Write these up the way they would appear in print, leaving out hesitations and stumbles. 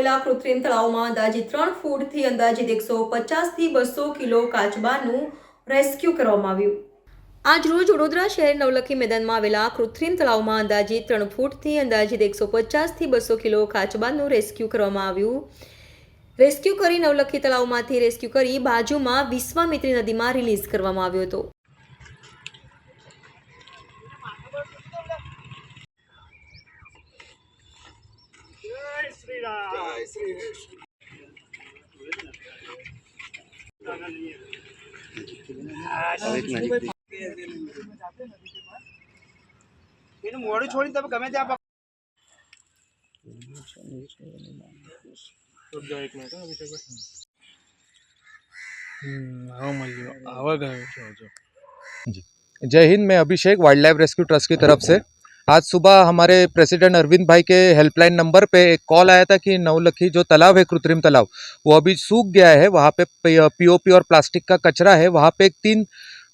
આવેલા કૃત્રિમ તળાવમાં અંદાજિત 3 ફૂટથી અંદાજિત 150 થી 200 કિલો કાચબાનું રેસ્ક્યુ કરવામાં આવ્યું. આજ રોજ વડોદરા શહેર નવલખી મેદાનમાં આવેલા કૃત્રિમ તળાવમાં અંદાજિત 3 ફૂટથી અંદાજિત 150 થી 200 કિલો કાચબાનું રેસ્ક્યુ કરવામાં આવ્યું. રેસ્ક્યુ કરી નવલખી તળાવમાંથી રેસ્ક્યુ કરી બાજુમાં વિશ્વામિત્રી નદીમાં રિલીઝ કરવામાં આવ્યો હતો. મોડું છોડી તમે ગમે ત્યાં जय हिंद। मैं अभिषेक वाइल्ड लाइफ रेस्क्यू ट्रस्ट की तरफ से आज सुबह हमारे प्रेसिडेंट अरविंद भाई के हेल्पलाइन नंबर पे एक कॉल आया था कि नवलखी जो तालाब है कृत्रिम तालाब वो अभी सूख गया है। वहाँ पे पीओपी और प्लास्टिक का कचरा है। वहाँ पे एक 3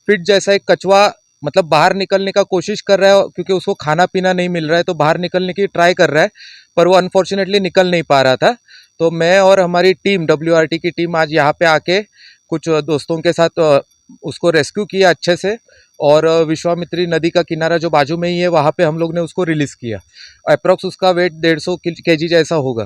फीट जैसा एक कछुआ मतलब बाहर निकलने का कोशिश कर रहा है क्योंकि उसको खाना पीना नहीं मिल रहा है, तो बाहर निकलने की ट्राई कर रहा है पर वो अनफॉर्चुनेटली निकल नहीं पा रहा था। तो मैं और हमारी टीम WRT की टीम आज यहाँ पे आके कुछ दोस्तों के साथ उसको रेस्क्यू किया अच्छे से, और विश्वामित्री नदी का किनारा जो बाजू में ही है वहाँ पे हम लोग ने उसको रिलीज़ किया। अप्रॉक्स उसका वेट 150 kg जैसा होगा।